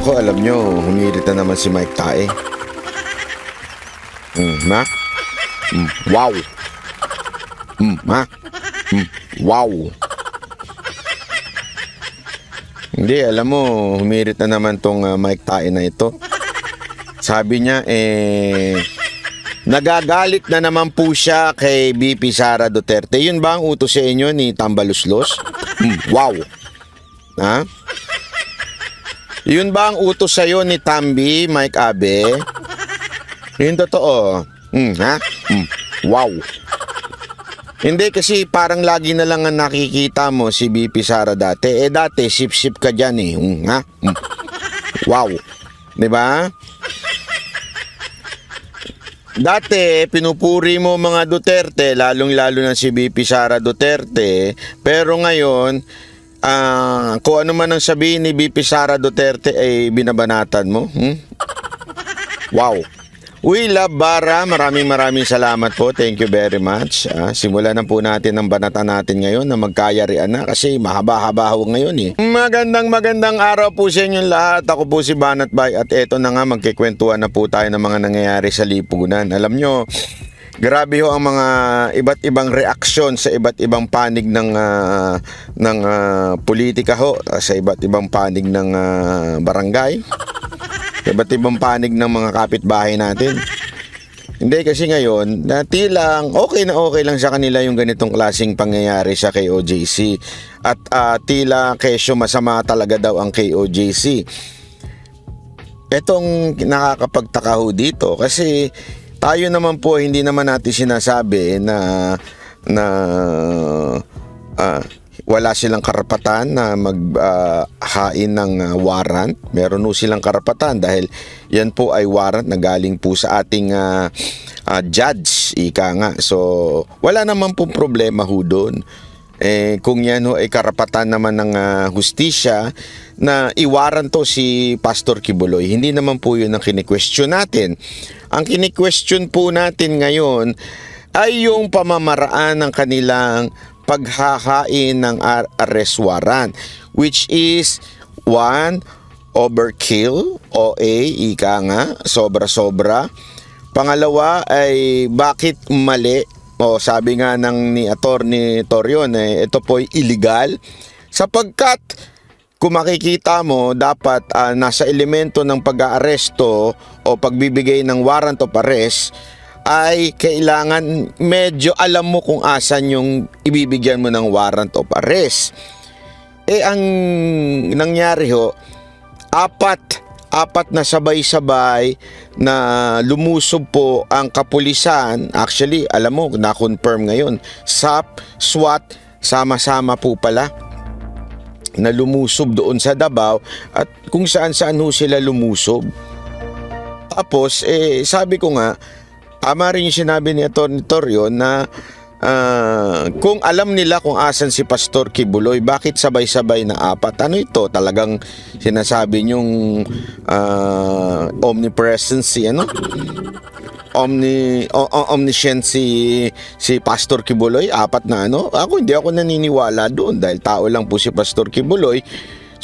Nako, alam nyo, humirit na naman si Mike Tae. Ma? Wow. Ma? Wow. Hindi, alam mo, humirit na naman tong Mike Tae na ito. Sabi niya, nagagalit na naman po siya kay BP Sara Duterte. Yun ba ang utos sa inyo ni Tambaluslos? Wow. Ha? Yun ba ang utos sa'yo ni Tambi, Mike Abe? Yun totoo. Ha? Wow. Hindi kasi parang lagi na lang ang nakikita mo si BP Sara dati. Dati, sip-sip ka dyan eh. Ha? Wow. Diba? Dati, pinupuri mo mga Duterte, lalong-lalo na si BP Sara Duterte. Pero ngayon, kung ano man ang sabihin ni BP Sara Duterte ay binabanatan mo. Wow. We love Bara, maraming salamat po. Thank you very much. Simulan na po natin ang banatan natin ngayon na magkayarian na kasi mahaba-haba ho ngayon eh. Magandang araw po sa inyong lahat. Ako po si Banat Bay at eto na nga, magkikwentuhan na po tayo ng mga nangyayari sa lipunan. Alam nyo, grabe ho ang mga iba't ibang reaksyon sa iba't ibang panig ng politika ho, sa iba't ibang panig ng barangay, iba't ibang panig ng mga kapitbahay natin. Hindi kasi ngayon, tilang okay lang sa kanila yung ganitong klaseng pangyayari sa KOJC at tila kesyo masama talaga daw ang KOJC. Etong nakakapagtaka ho dito kasi tayo naman po, hindi naman natin sinasabi na wala silang karapatan na maghain ng warrant. Meron po silang karapatan dahil yan po ay warrant na galing po sa ating judge, ika nga. So, wala naman po problema ho doon. Kung yan ho ay karapatan naman ng hustisya na iwaran to si Pastor Kibuloy, hindi naman po yun ang kini-question natin. Ang kini-question po natin ngayon ay yung pamamaraan ng kanilang paghahain ng arrest warrant, which is 1, overkill, OA, ika nga, sobra-sobra. Pangalawa ay bakit mali, o sabi nga ni Attorney Torion, ito po'y illegal, sapagkat kung makikita mo, dapat nasa elemento ng pag-aaresto o pagbibigay ng warrant of arrest ay kailangan medyo alam mo kung asan yung ibibigyan mo ng warrant of arrest. Ang nangyari ho, apat na sabay-sabay na lumusob po ang kapulisan. Actually, alam mo, na-confirm ngayon, SAP, SWAT, sama-sama po pala na lumusob doon sa Davao at kung saan-saan ho sila lumusob. Tapos, sabi ko nga, tama rin yung sinabi ni Atty. Torion na kung alam nila kung asan si Pastor Kibuloy, bakit sabay-sabay na apat? Ano ito? Talagang sinasabi niyong omnipresence, omniscient si Pastor Kibuloy, apat na ano? Hindi ako naniniwala doon dahil tao lang po si Pastor Kibuloy.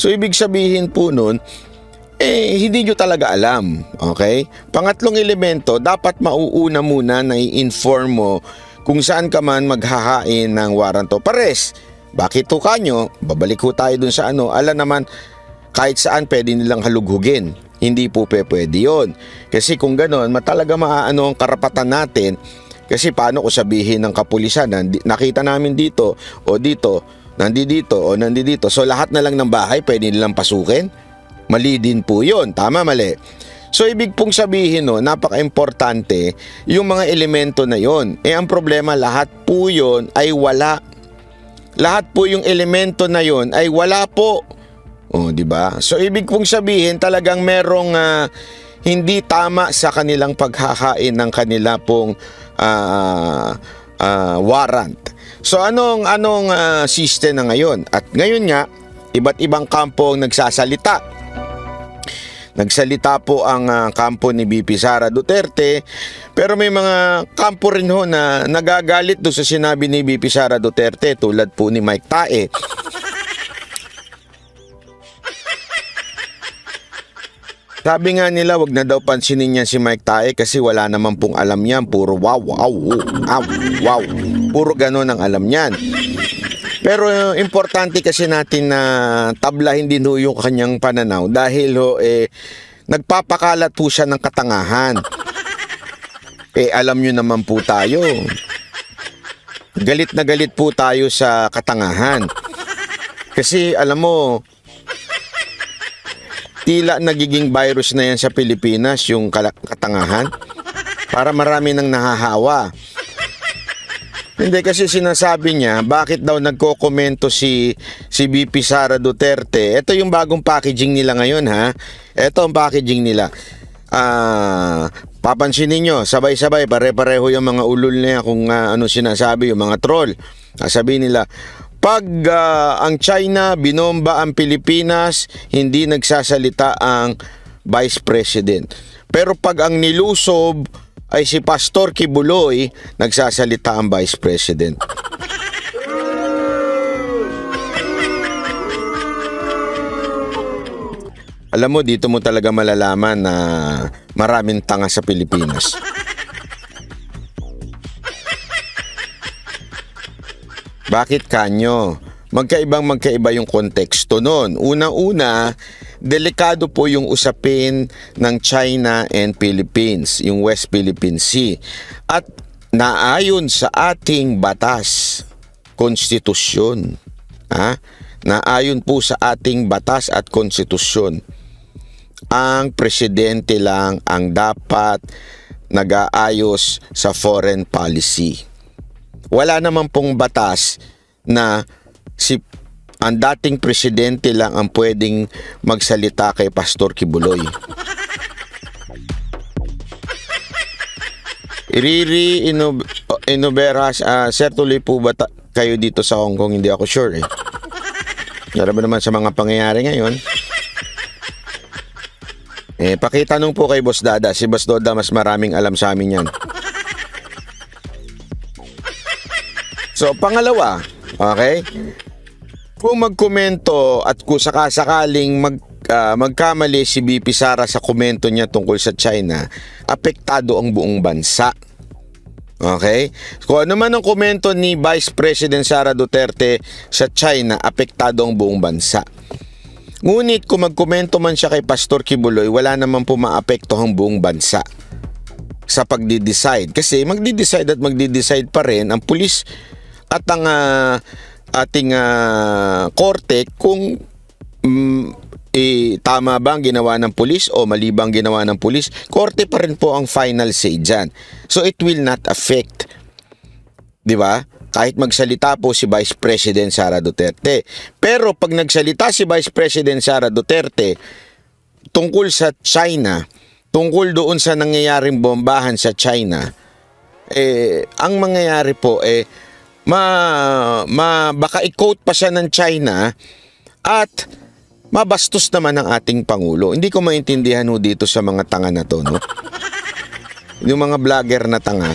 So, ibig sabihin po nun, hindi nyo talaga alam, okay? Pangatlong elemento, dapat mauuna muna na i-inform mo kung saan ka man maghahain ng warrant of arrest. Bakit ho kanyo? Babalik ho tayo dun sa alam naman, kahit saan pwede nilang halughugin. Hindi po pwede yun. Kasi kung gano'n, talaga maaano ang karapatan natin. Kasi paano ko sabihin ng kapulisan, nakita namin dito, o dito, nandito, o nandito. So lahat na lang ng bahay pwede nilang pasukin? Mali din po yun. Tama, mali. So, ibig pong sabihin, napaka-importante yung mga elemento na yon. Ang problema, lahat po yun ay wala. Lahat po yung elemento na yon ay wala po. Di ba? So, ibig pong sabihin, talagang merong hindi tama sa kanilang paghahain ng kanila pong warrant. So, anong system na ngayon? At ngayon nga, iba't ibang kampo ang nagsasalita. Nagsalita po ang kampo ni BP Sara Duterte, pero may mga kampo rin ho na nagagalit do sa sinabi ni BP Sara Duterte, tulad po ni Mike Tae. Sabi nga nila, wag na daw pansinin niya si Mike Tae kasi wala naman pong alam yan. Puro wow, wow, wow, wow. Puro ganon ang alam niyan. Pero importante kasi natin na tablahin din ho yung kanyang pananaw dahil nagpapakalat po siya ng katangahan. Alam nyo naman po tayo. Galit na galit po tayo sa katangahan. Kasi alam mo, tila nagiging virus na yan sa Pilipinas yung katangahan. Para marami nang nahahawa. Hindi kasi sinasabi niya, bakit daw nagko-komento si VP Sara Duterte. Ito yung bagong packaging nila ngayon ha. Ito ang packaging nila. Papansinin nyo, sabay-sabay, pare-pareho yung mga ulol niya kung ano sinasabi, yung mga troll. Sabihin nila, pag ang China binomba ang Pilipinas, hindi nagsasalita ang Vice President. Pero pag ang nilusob ay si Pastor Kibuloy, nagsasalita ang Vice President. Alam mo, dito mo talaga malalaman na maraming tanga sa Pilipinas. Bakit kanyo? Magkaiba yung konteksto nun. Una-una, delikado po yung usapin ng China and Philippines, yung West Philippine Sea. At naayon sa ating batas, konstitusyon, naayon po sa ating batas at konstitusyon, ang presidente lang ang dapat nag-aayos sa foreign policy. Wala naman pong batas na ang dating presidente lang ang pwedeng magsalita kay Pastor Kibuloy. Iriri Inoberas, sir, tuloy po ba kayo dito sa Hong Kong? Hindi ako sure eh. Lalo ba naman sa mga pangyayari ngayon? Pakitanong po kay Boss Dada. Si Boss Dada mas maraming alam sa amin yan. So, pangalawa, okay? Kung magkomento at kung sakasakaling magkamali si BP Sara sa komento niya tungkol sa China, apektado ang buong bansa. Okay? Kung ano man ang komento ni Vice President Sara Duterte sa China, apektado ang buong bansa. Ngunit kung magkomento man siya kay Pastor Kibuloy, wala naman po maapektuhang buong bansa sa pagdi-decide. Kasi magdi-decide at magdi-decide pa rin ang pulis at ang ating korte kung tama ba ang ginawa ng pulis o mali ba ang ginawa ng pulis. Korte pa rin po ang final say dyan. So it will not affect, di ba? Kahit magsalita po si Vice President Sara Duterte. Pero pag nagsalita si Vice President Sara Duterte tungkol sa China, tungkol doon sa nangyayaring bombahan sa China, ang mangyayari po baka i-quote pa siya ng China at mabastos naman ang ating Pangulo. Hindi ko maintindihan dito sa mga tanga na to, no? Yung mga vlogger na tanga.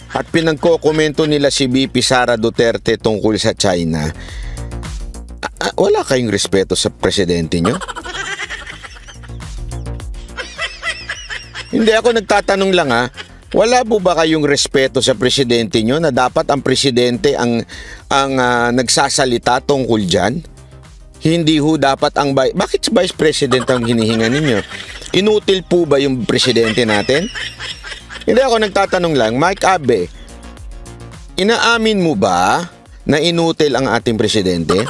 At pinagkokomento nila si VP Sara Duterte tungkol sa China. Wala kayong respeto sa presidente nyo? Hindi, ako nagtatanong lang wala po ba kayong respeto sa presidente nyo na dapat ang presidente ang nagsasalita tungkol dyan? Hindi ho dapat ang bakit si Vice President ang hinihinga ninyo? Inutil po ba yung presidente natin? Hindi, ako nagtatanong lang, Mike Abe, inaamin mo ba na inutil ang ating presidente?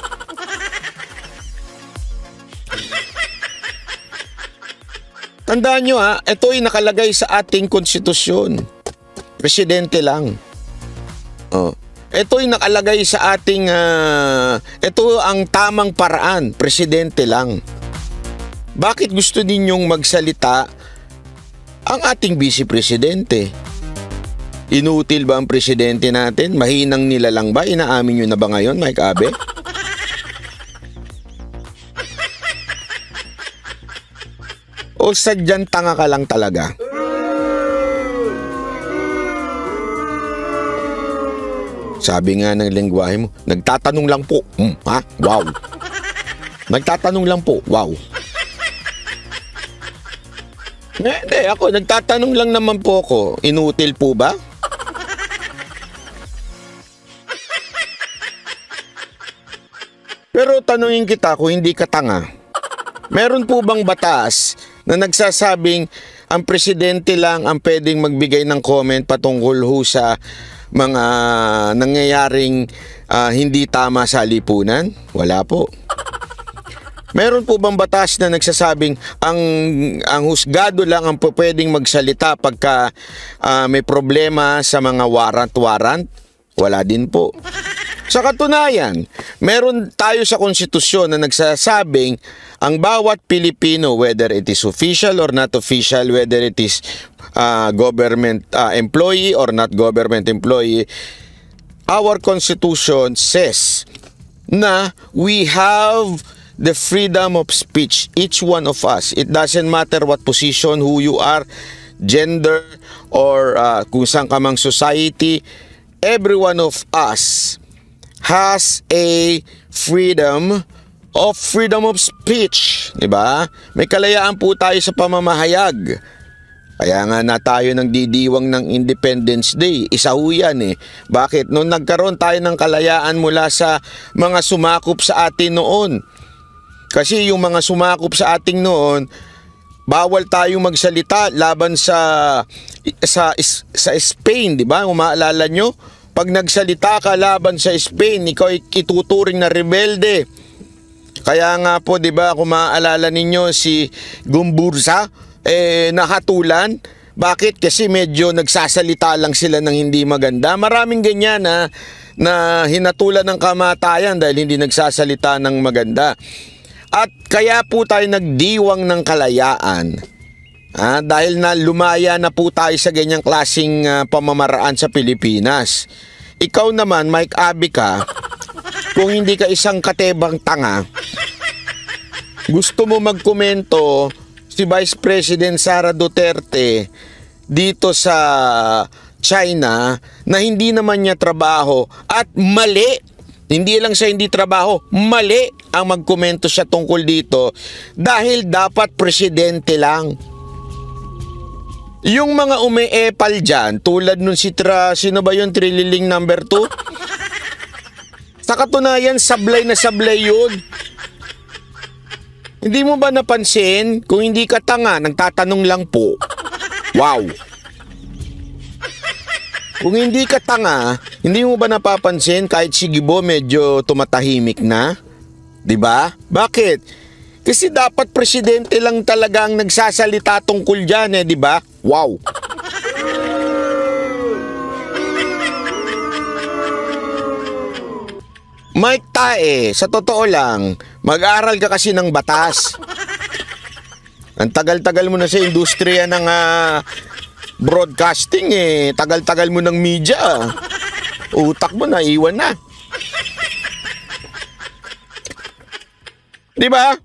Tandaan nyo ito'y nakalagay sa ating konstitusyon. Presidente lang. Ito'y nakalagay sa ating, ito ang tamang paraan, presidente lang. Bakit gusto ninyong magsalita ang ating vice presidente? Inutil ba ang presidente natin? Mahinang nila lang ba? Inaamin nyo na ba ngayon, Mike Abe? O sadyang tanga ka lang talaga? Sabi nga ng lengguwahe mo, nagtatanong lang po. Wow. Nagtatanong lang po. Wow. Hindi, ako, nagtatanong lang naman po ako. Inutil po ba? Pero tanungin kita kung hindi ka tanga. Meron po bang batas na nagsasabing ang presidente lang ang pwedeng magbigay ng comment patungkol ho sa mga nangyayaring hindi tama sa lipunan? Wala po. Meron po bang batas na nagsasabing ang husgado lang ang pwedeng magsalita pagka may problema sa mga warrant? Wala din po. Sa katunayan, meron tayo sa konstitusyon na nagsasabing ang bawat Pilipino, whether it is official or not official, whether it is government employee or not government employee, our constitution says na we have the freedom of speech, each one of us. It doesn't matter what position, who you are, gender, or kung saan ka mang society, every one of us has a freedom of speech, di ba? May kalayaan po tayo sa pamamahayag. Kaya nga na tayo nagdidiwang ng Independence Day. Isa ho yan eh. Bakit? Nung nagkaroon tayo ng kalayaan mula sa mga sumakop sa atin noon. Kasi yung mga sumakop sa ating noon, bawal tayong magsalita laban sa Spain, di ba? Kung maalala nyo, pag nagsalita ka laban sa Spain, ikaw ay ituturing na rebelde. Kaya nga po, di ba, kung maaalala ninyo si Gumburza, nahatulan. Bakit? Kasi medyo nagsasalita lang sila ng hindi maganda. Maraming ganyan na hinatulan ng kamatayan dahil hindi nagsasalita ng maganda. At kaya po tayo nagdiwang ng kalayaan. Dahil na lumaya na po tayo sa ganyang klaseng pamamaraan sa Pilipinas. Ikaw naman, Mike Abica, kung hindi ka isang katebang tanga, gusto mo magkomento si Vice President Sara Duterte dito sa China na hindi naman niya trabaho at mali. Hindi lang siya hindi trabaho, mali ang magkomento siya tungkol dito dahil dapat presidente lang. Yung mga umeepal dyan, tulad nun sino ba yun, Trililing number 2? Sa katunayan, sablay na sablay yun. Hindi mo ba napansin? Kung hindi ka tanga, nagtatanong lang po. Wow! Kung hindi ka tanga, hindi mo ba napapansin kahit si Gibo medyo tumatahimik na? 'Di ba? Bakit? Kasi dapat presidente lang talagang nagsasalita tungkol diyan 'di ba? Wow. Mike Tae, sa totoo lang, mag-aral ka kasi ng batas. Ang tagal-tagal mo na sa industriya ng broadcasting tagal-tagal mo ng media. Utak mo na iwan na. 'Di ba?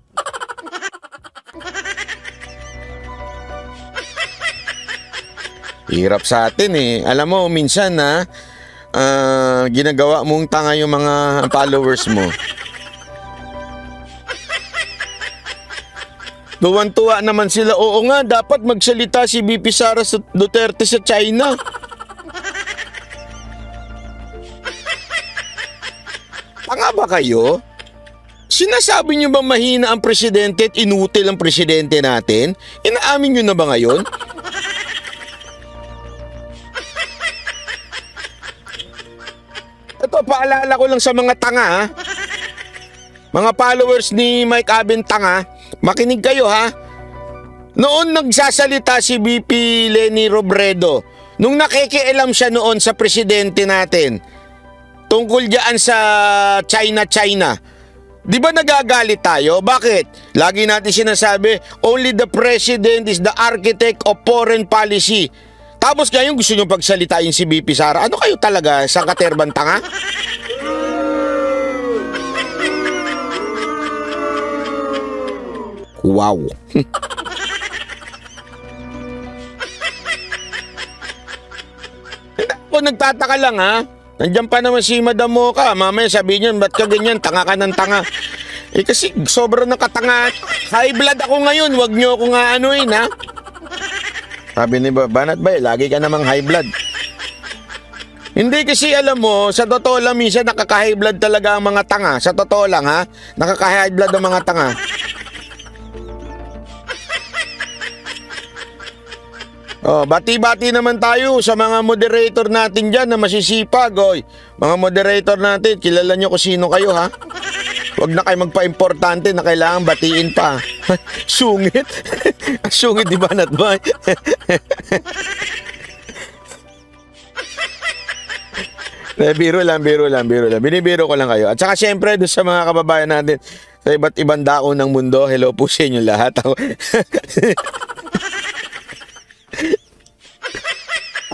Hirap sa atin Alam mo minsan ginagawa mong tanga yung mga followers mo. Tuwan-tuwa naman sila. Oo nga, dapat magsalita si VP Sara Duterte sa China. Tanga ba kayo? Sinasabi nyo ba mahina ang presidente at inutil ang presidente natin? Inaamin nyo na ba ngayon? Ito, paalala ko lang sa mga tanga mga followers ni Mike Abin tanga. Makinig kayo Noon nagsasalita si VP Leni Robredo, nung nakikialam siya noon sa presidente natin, tungkol diyan sa China. Di ba nagagalit tayo? Bakit? Lagi natin sinasabi, only the president is the architect of foreign policy. Tapos ngayon gusto nyo pagsalitain si VP Sara. Ano kayo talaga? Sa katerban tanga? Wow. Ako nagtataka lang Nandiyan pa naman si Madam Mocha. Mamaya sabihin niyo, ba't ka ganyan? Tanga ka ng tanga. Kasi sobrang nakatanga. High blood ako ngayon. Wag niyo ako nga Sabi ni Banat Bay, lagi ka namang high blood. Hindi kasi alam mo, sa totoo lang minsan nakaka-high blood talaga ang mga tanga. Sa totoo lang ha, nakaka-high blood ang mga tanga. Oh, bati-bati naman tayo sa mga moderator natin dyan na masisipag. Oy, mga moderator natin, kilala nyo kung sino kayo ha. Huwag na kayo magpa-importante na kailangan batiin pa. Sungit. Sungit di ba, Natbay? Biro lang. Binibiro ko lang kayo. At saka syempre doon sa mga kababayan natin sa iba't ibang dako ng mundo, hello po sa inyo lahat.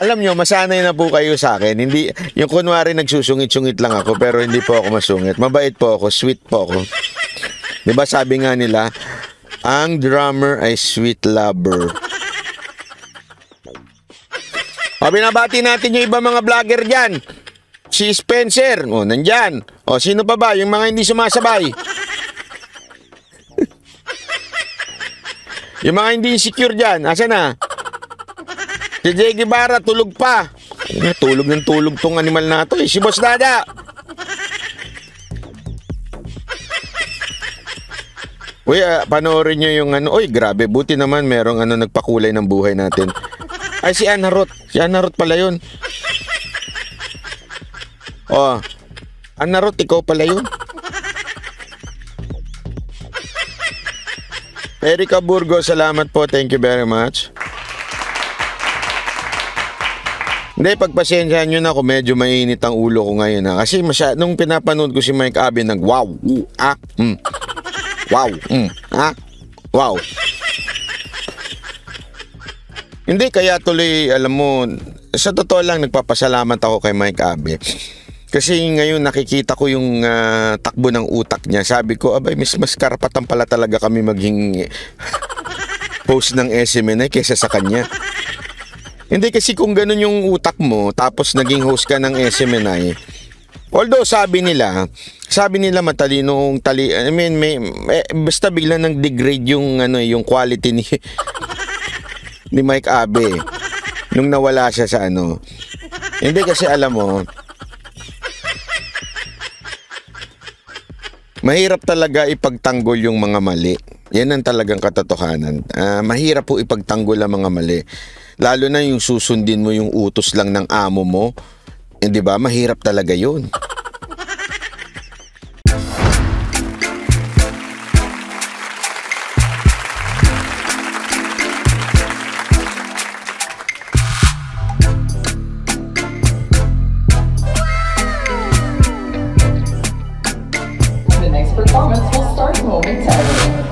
Alam nyo, masanay na po kayo sa akin. Hindi, yung kunwari nagsusungit-sungit lang ako, pero hindi po ako masungit. Mabait po ako, sweet po ako. Diba sabi nga nila, ang drummer ay sweet lover. O, binabati natin yung ibang mga vlogger dyan. Si Spencer, o, nandyan. O, sino pa ba? Yung mga hindi sumasabay. Yung mga hindi insecure dyan, asa na? Si Jay Guevara, tulog pa. Tulog ng tulog tong animal na to. Si Boss Dada. Uy, panoorin nyo yung ano. Uy, grabe. Buti naman merong nagpakulay ng buhay natin. Ay, si Anna Ruth. Si Anna Ruth pala yun. Oh, Anna Ruth, ikaw pala yun. Erika Burgos, salamat po. Thank you very much. Hindi, pagpasensyahan nyo na kung medyo mainit ang ulo ko ngayon ha. Kasi nung pinapanood ko si Mike Abe, wow, wow. Hindi, kaya tuloy, alam mo, sa totoo lang, nagpapasalamat ako kay Mike Abe. Kasi ngayon nakikita ko yung takbo ng utak niya. Sabi ko, abay, mas karapatan pala talaga kami maging host ng SMNI kaysa sa kanya. Hindi kasi kung ganun yung utak mo, tapos naging host ka ng SMNI. Although sabi nila matalinong basta bigla nang degrade yung quality ni Mike Abe nung nawala siya sa Hindi kasi alam mo, mahirap talaga ipagtanggol yung mga mali. Yan ang talagang katotohanan. Mahirap po ipagtanggol ang mga mali. Lalo na yung susundin mo yung utos lang ng amo mo. Hindi ba? Mahirap talaga yun. The next performance will start momentarily.